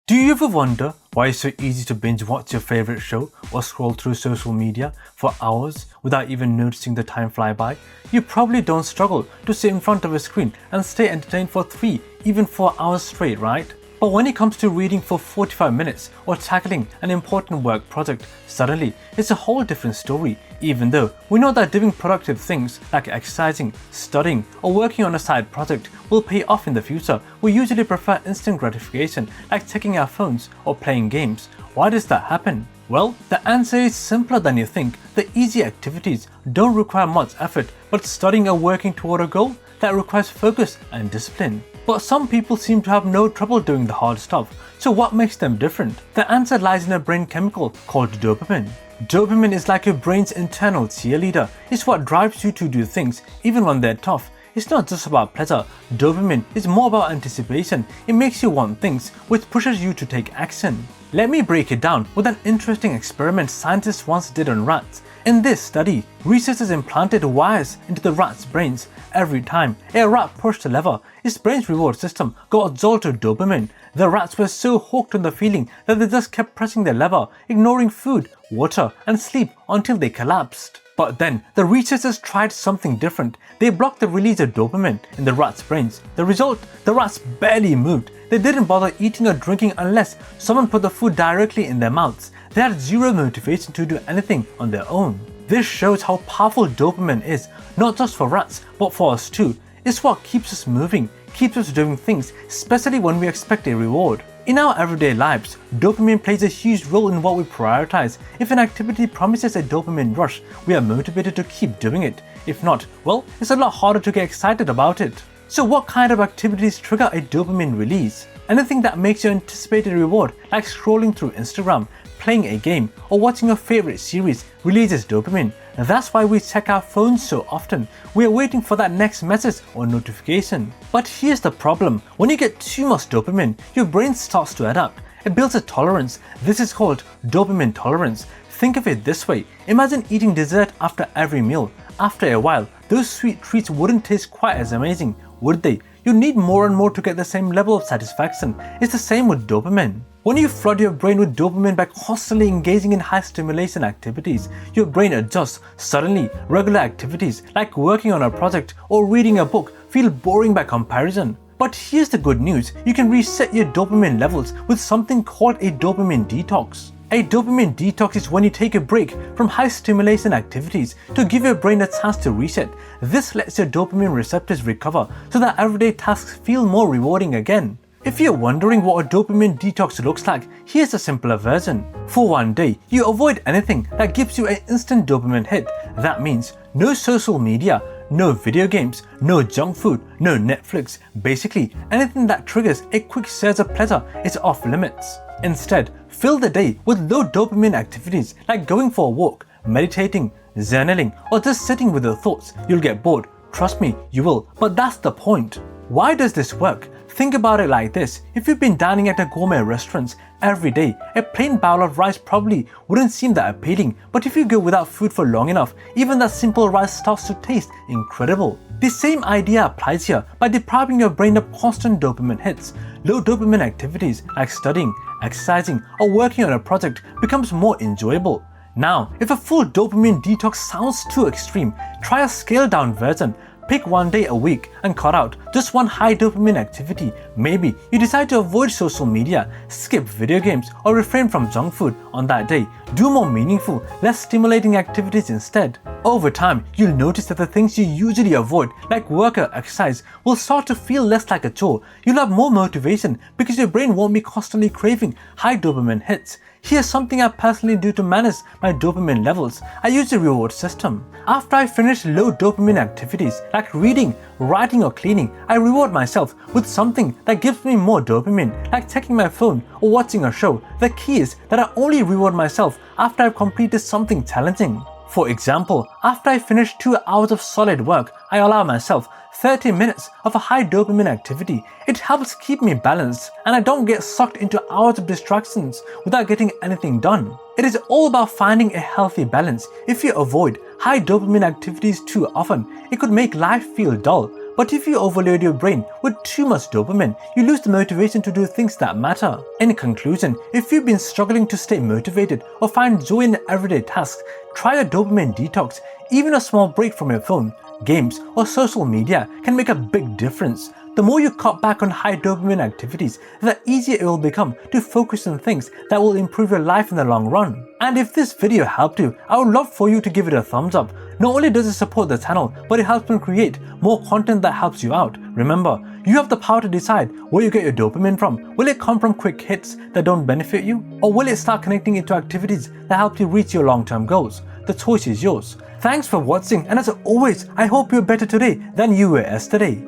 Do you ever wonder why it's so easy to binge watch your favorite show or scroll through social media for hours without even noticing the time fly by? You probably don't struggle to sit in front of a screen and stay entertained for 3, even 4 hours straight, right? But when it comes to reading for 45 minutes or tackling an important work project, suddenly it's a whole different story. Even though we know that doing productive things like exercising, studying, or working on a side project will pay off in the future, we usually prefer instant gratification like checking our phones or playing games. Why does that happen? Well, the answer is simpler than you think. The easy activities don't require much effort, but studying or working toward a goal that requires focus and discipline. But some people seem to have no trouble doing the hard stuff. So what makes them different? The answer lies in a brain chemical called dopamine. Dopamine is like your brain's internal cheerleader. It's what drives you to do things even when they're tough. It's not just about pleasure. Dopamine is more about anticipation. It makes you want things, which pushes you to take action. Let me break it down with an interesting experiment scientists once did on rats. In this study, researchers implanted wires into the rat's brains. Every time a rat pushed a lever, its brain's reward system got a jolt of dopamine. The rats were so hooked on the feeling that they just kept pressing the lever, ignoring food, water, and sleep until they collapsed. But then, the researchers tried something different. They blocked the release of dopamine in the rats' brains. The result? The rats barely moved. They didn't bother eating or drinking unless someone put the food directly in their mouths. They had zero motivation to do anything on their own. This shows how powerful dopamine is, not just for rats, but for us too. It's what keeps us moving, keeps us doing things, especially when we expect a reward. In our everyday lives, dopamine plays a huge role in what we prioritize. If an activity promises a dopamine rush, we are motivated to keep doing it. If not, well, it's a lot harder to get excited about it. So what kind of activities trigger a dopamine release? Anything that makes you anticipate a reward, like scrolling through Instagram, playing a game, or watching your favorite series releases dopamine. That's why we check our phones so often. We are waiting for that next message or notification. But here's the problem. When you get too much dopamine, your brain starts to adapt. It builds a tolerance. This is called dopamine tolerance. Think of it this way. Imagine eating dessert after every meal. After a while, those sweet treats wouldn't taste quite as amazing, would they? You need more and more to get the same level of satisfaction. It's the same with dopamine. When you flood your brain with dopamine by constantly engaging in high stimulation activities, your brain adjusts. Suddenly, regular activities like working on a project or reading a book feel boring by comparison. But here's the good news. You can reset your dopamine levels with something called a dopamine detox. A dopamine detox is when you take a break from high stimulation activities to give your brain a chance to reset. This lets your dopamine receptors recover so that everyday tasks feel more rewarding again. If you're wondering what a dopamine detox looks like, here's a simpler version. For one day, you avoid anything that gives you an instant dopamine hit. That means no social media, no video games, no junk food, no Netflix. Basically, anything that triggers a quick surge of pleasure is off limits. Instead, fill the day with low dopamine activities like going for a walk, meditating, journaling, or just sitting with your thoughts. You'll get bored. Trust me, you will. But that's the point. Why does this work? Think about it like this. If you've been dining at a gourmet restaurant every day, a plain bowl of rice probably wouldn't seem that appealing. But if you go without food for long enough, even that simple rice starts to taste incredible. The same idea applies here. By depriving your brain of constant dopamine hits, low dopamine activities like studying, exercising, or working on a project becomes more enjoyable. Now, if a full dopamine detox sounds too extreme, try a scaled down version. Pick one day a week and cut out just one high dopamine activity. Maybe you decide to avoid social media, skip video games, or refrain from junk food on that day. Do more meaningful, less stimulating activities instead. Over time, you'll notice that the things you usually avoid, like work or exercise, will start to feel less like a chore. You'll have more motivation because your brain won't be constantly craving high dopamine hits. Here's something I personally do to manage my dopamine levels. I use a reward system. After I finish low dopamine activities like reading, writing, or cleaning, I reward myself with something that gives me more dopamine, like checking my phone or watching a show. The key is that I only reward myself after I've completed something challenging. For example, after I finish 2 hours of solid work, I allow myself 30 minutes of a high dopamine activity. It helps keep me balanced and I don't get sucked into hours of distractions without getting anything done. It is all about finding a healthy balance. If you avoid high dopamine activities too often, it could make life feel dull. But if you overload your brain with too much dopamine, you lose the motivation to do things that matter. In conclusion, if you've been struggling to stay motivated or find joy in everyday tasks, try a dopamine detox. Even a small break from your phone, games, or social media can make a big difference. The more you cut back on high dopamine activities, the easier it will become to focus on things that will improve your life in the long run. And if this video helped you, I would love for you to give it a thumbs up. Not only does it support the channel, but it helps me create more content that helps you out. Remember, you have the power to decide where you get your dopamine from. Will it come from quick hits that don't benefit you? Or will it start connecting into activities that help you reach your long-term goals? The choice is yours. Thanks for watching, and as always, I hope you're better today than you were yesterday.